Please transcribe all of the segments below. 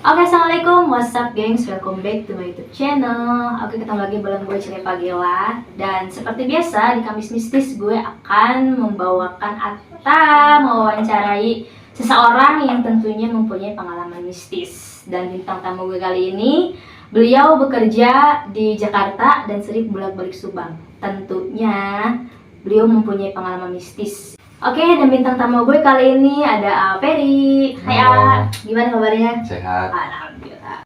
Oke, assalamualaikum, what's up gengs, welcome back to my YouTube channel. Oke, ketemu lagi bareng gue Cile Pagela. Dan seperti biasa di Kamis Mistis gue akan membawakan atau mewawancarai seseorang yang tentunya mempunyai pengalaman mistis. Dan bintang tamu gue kali ini, beliau bekerja di Jakarta dan sering bolak-balik Subang. Tentunya beliau mempunyai pengalaman mistis. Oke, dan bintang tamu gue kali ini ada Peri. Hai A, gimana kabarnya? Sehat. Alhamdulillah.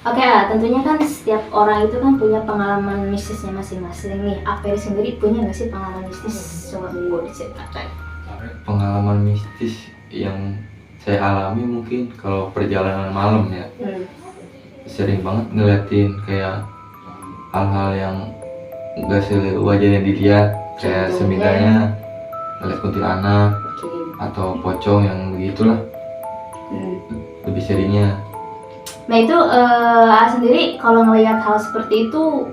Oke, tentunya kan setiap orang itu kan punya pengalaman mistisnya masing-masing nih. Peri sendiri punya nggak sih pengalaman mistis? Coba gue diceritakan. Pengalaman mistis yang saya alami mungkin kalau perjalanan malam ya. Sering banget ngeliatin kayak hal-hal yang nggak sewajarnya dilihat, kayak semidanya ngeliat kuntilanak atau pocong yang begitulah. Lebih seringnya. Nah itu sendiri kalau ngelihat hal seperti itu,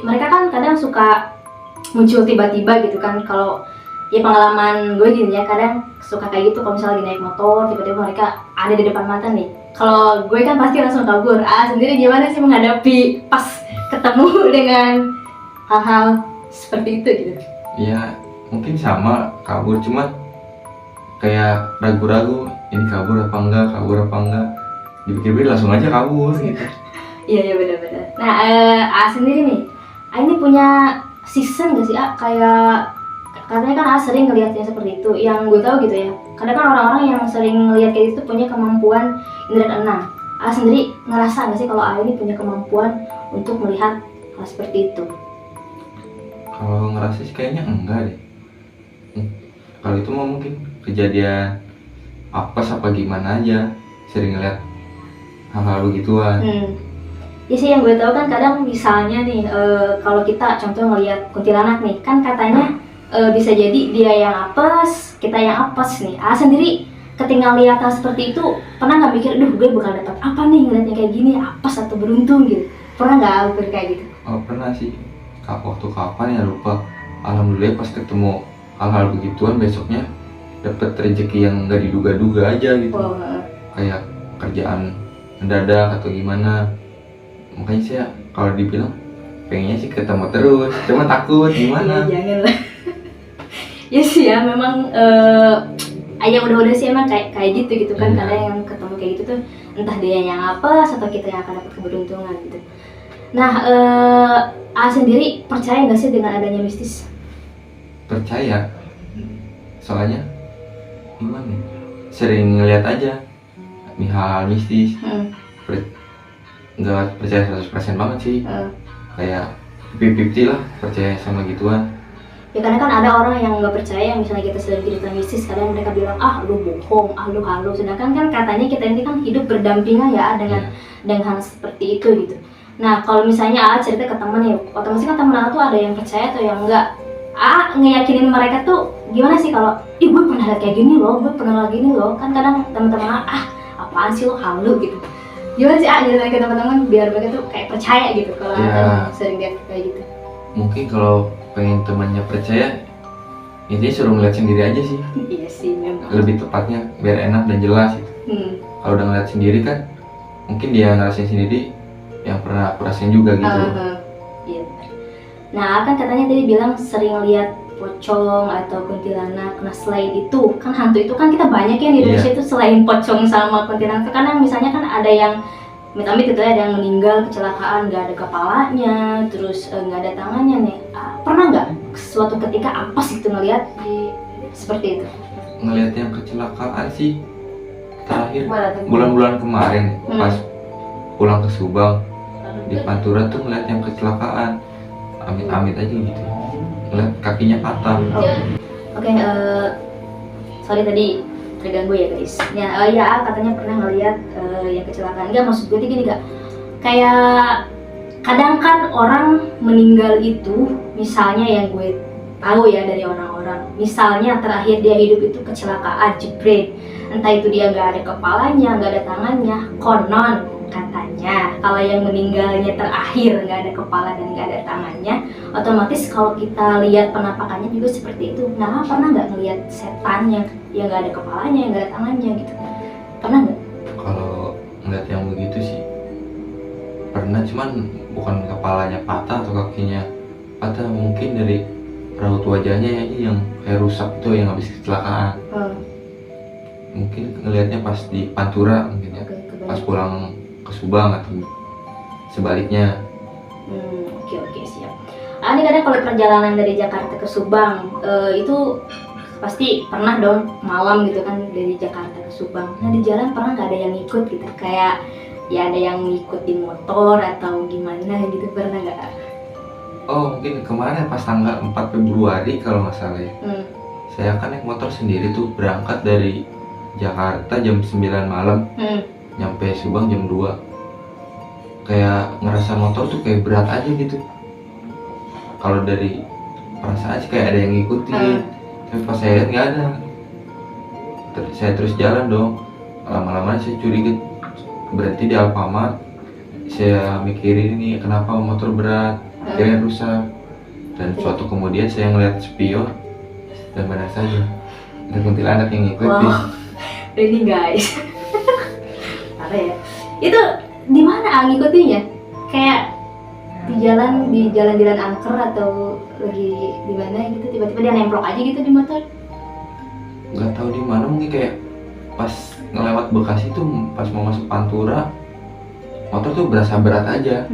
mereka kan kadang suka muncul tiba-tiba gitu kan. Kalau ya pengalaman gue gini ya, kadang suka kayak gitu kalau misalnya lagi naik motor tiba-tiba mereka ada di depan mata nih. Kalau gue kan pasti langsung kabur. Sendiri gimana sih menghadapi pas ketemu dengan hal-hal seperti itu gitu? Iya, mungkin sama kabur, cuma kayak ragu-ragu ini kabur apa enggak, dipikir-pikir langsung aja kabur gitu. Iya benar-benar. Nah sendiri nih, ini punya season gak sih kayak katanya kan sering ngelihatnya seperti itu. Yang gue tahu gitu ya, kadang kan orang-orang yang sering ngelihat kayak itu punya kemampuan indera keenam. Sendiri ngerasa gak sih kalau ini punya kemampuan untuk melihat hal seperti itu? Kalau ngerasa sih kayaknya enggak deh. Kalau itu mah mungkin kejadian apes apa gimana aja, sering ngeliat hal-hal begituan. Ya sih, yang gue tahu kan kadang misalnya nih kalau kita contoh ngelihat kuntilanak nih, kan katanya bisa jadi dia yang apes, kita yang apes nih. Sendiri ketika lihat hal seperti itu pernah nggak mikir, duh gue bakal dapat apa nih ngeliatnya kayak gini, apes atau beruntung gitu? Pernah nggak kayak gitu? Oh pernah sih, waktu kapan ya lupa. Alhamdulillah pas ketemu hal-hal begituan besoknya dapet rezeki yang nggak diduga-duga aja gitu. Kayak kerjaan mendadak atau gimana. Makanya sih kalau dibilang pengennya sih ketemu terus, cuma takut gimana. Jangan lah. Ya sih ya, memang yang udah sih emang kayak gitu kan. Kadang yang ketemu kayak gitu tuh entah dia yang apes atau kita yang akan dapat keberuntungan gitu. Nah sendiri percaya nggak sih dengan adanya mistis? Percaya, soalnya gimana ya? Sering ngeliat aja nih hal mistis. Nggak percaya 100% banget sih. Kayak 50-50 lah percaya sama gituan. Ya karena kan ada orang yang nggak percaya, misalnya kita sedang cerita mistis, kadang mereka bilang lu bohong, lu halu. Sedangkan kan katanya kita ini kan hidup berdampingan ya dengan hal seperti itu gitu. Nah kalau misalnya cerita ke temen ya, otomatis kan temen tuh ada yang percaya atau yang enggak. Ngeyakinin mereka tuh gimana sih kalau gue pernah lihat kayak gini loh, gue pernah lihat gini loh. Kan kadang teman-teman apaan sih lo halu gitu. Gimana sih nyeritain ke teman-teman biar mereka tuh kayak percaya gitu kalau sering lihat kayak gitu. Mungkin kalau pengen temannya percaya, intinya suruh ngeliat sendiri aja sih. Iya sih memang. Lebih tepatnya biar enak dan jelas gitu. Kalau udah ngeliat sendiri kan, mungkin dia ngerasain sendiri yang pernah aku rasain juga gitu. Iya. Nah kan katanya tadi bilang sering lihat pocong atau kuntilanak. Nah selain itu kan hantu itu kan kita banyak ya di Indonesia itu. Selain pocong sama kuntilanak itu kan misalnya kan ada yang amit-amit gitu ya, ada yang meninggal kecelakaan nggak ada kepalanya, terus nggak ada tangannya nih. Pernah nggak suatu ketika apes gitu ngelihat seperti itu? Ngelihat yang kecelakaan sih terakhir bulan-bulan kemarin pas pulang ke Subang di Pantura tuh ngeliat yang kecelakaan, amit-amit aja gitu, ngeliat kakinya patah. Oke, sorry tadi terganggu ya guys. Ya katanya pernah ngeliat yang kecelakaan. Enggak, maksud gue gini gak, kayak kadang kan orang meninggal itu, misalnya yang gue tahu ya dari orang-orang, misalnya terakhir dia hidup itu kecelakaan jebret, entah itu dia nggak ada kepalanya, nggak ada tangannya, konon katanya kalau yang meninggalnya terakhir nggak ada kepala dan nggak ada tangannya, otomatis kalau kita lihat penampakannya juga seperti itu. Nah pernah nggak ngelihat setan yang nggak ada kepalanya, yang nggak ada tangannya gitu? Pernah nggak? Kalau kan bukan kepalanya patah atau kakinya patah, mungkin dari raut wajahnya aja yang kayak rusak itu yang habis kecelakaan. Mungkin ngelihatnya pas di Pantura mungkin ya, pas pulang ke Subang atau sebaliknya. Oke, siap. Ini kadang kalau perjalanan dari Jakarta ke Subang itu pasti pernah dong malam gitu kan dari Jakarta ke Subang. Nah di jalan pernah nggak ada yang ikut gitu, kayak ya ada yang ngikut di motor atau gimana gitu, pernah nggak? Oh mungkin kemarin pas tanggal 4 Februari kalau nggak salah ya. Saya kan naik motor sendiri tuh, berangkat dari Jakarta jam 9 malam, nyampe Subang jam 2. Kayak ngerasa motor tuh kayak berat aja gitu. Kalau dari perasaan sih kayak ada yang ngikutin, tapi pas saya lihat nggak ada. Saya terus jalan dong, lama-lama saya curiga, berhenti di Alfamart. Saya mikirin ini kenapa motor berat, akhirnya rusak. Dan suatu kemudian saya ngeliat spion dan benar saja ada kuntilanak yang ngikutin. Ini guys, parah ya. Itu di mana ngikutinnya? Kayak di jalan-jalan angker atau lagi di mana gitu, tiba-tiba dia nemplok aja gitu di motor? Nggak tahu di mana, mungkin kayak pas ngelewat Bekasi tuh pas mau masuk Pantura, motor tuh berasa berat aja.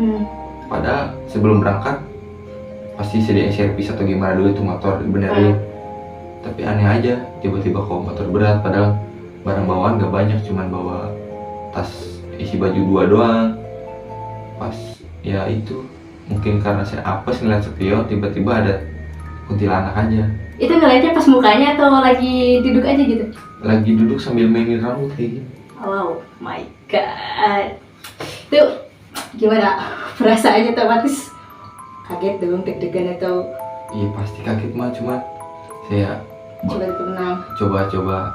Padahal sebelum berangkat pasti sediain servis atau gimana dulu tuh motor dibenerin. Tapi aneh aja, tiba-tiba kok motor berat, padahal barang bawaan gak banyak, cuman bawa tas isi baju 2 doang. Pas ya itu mungkin karena saya apes ngeliat spion, tiba-tiba ada kuntilanak aja. Itu ngeliatnya pas mukanya atau lagi duduk aja gitu? Lagi duduk sambil mainin rambut kayak gitu. Oh my god, itu gimana perasaannya? Otomatis kaget dong, deg-degan atau? Iya pasti kaget mah, cuma saya Coba tenang. Coba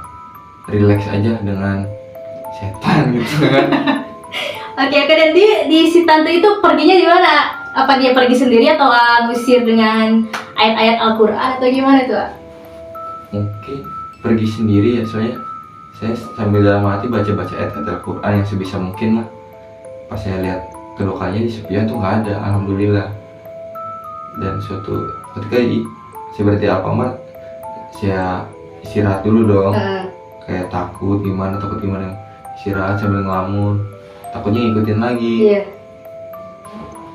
relax aja dengan setan gitu kan. Oke, dan di si tante itu perginya di mana? Apa dia pergi sendiri atau ngusir dengan ayat-ayat Al-Quran atau gimana tuh? Mungkin pergi sendiri ya, soalnya saya sambil dalam hati baca-baca ayat Al-Quran yang sebisa mungkin lah. Pas saya lihat kedukannya di spion tuh nggak ada, alhamdulillah. Dan suatu ketika saya berhenti Alfamart, saya istirahat dulu dong. Kayak takut gimana, istirahat sambil ngelamun, takutnya ngikutin lagi.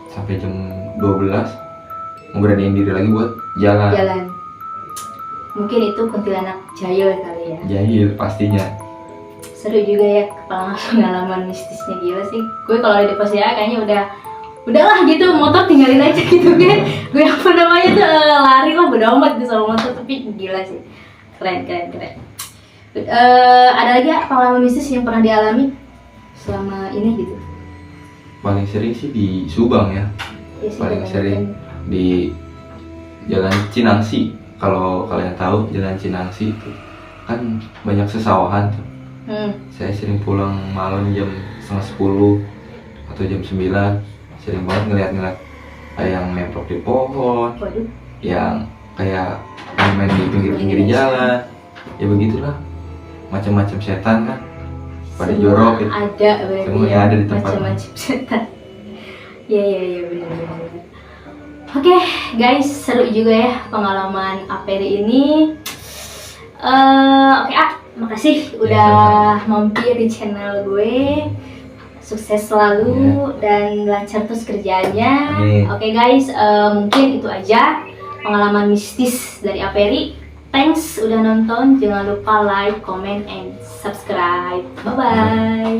Sampai jam 12 mau beraniin diri lagi buat jalan. Mungkin itu kuntilanak jahil kali ya. Jahil pastinya. Seru juga ya pengalaman mistisnya, gila sih. Gue kalau di pos ya kayaknya udahlah gitu, motor tinggalin aja gitu kan. Gue apa namanya tuh lari lah, bodo amat tuh sama motor. Tapi gila sih, keren. Ada lagi ya pengalaman mistis yang pernah dialami selama ini gitu? Paling sering sih di Subang ya. Paling sering di Jalan Cinangsi. Kalau kalian tahu Jalan Cinangsi itu kan banyak sesawahan tuh. Saya sering pulang malam jam 9:30 atau jam 9, sering banget ngeliat kayak yang nemplok di pohon. Waduh. Yang kayak main di pinggir jalan. Ya begitulah, macam-macam setan kan pada jorok gitu. Ada semua yang ada di tempat macam-macam setan. Iya benar. Oke guys, seru juga ya pengalaman Aperi ini. Oke, makasih udah mampir di channel gue. Sukses selalu dan lancar terus kerjaannya. Oke guys, mungkin itu aja pengalaman mistis dari Aperi. Thanks udah nonton, jangan lupa like, comment, and subscribe. Bye bye.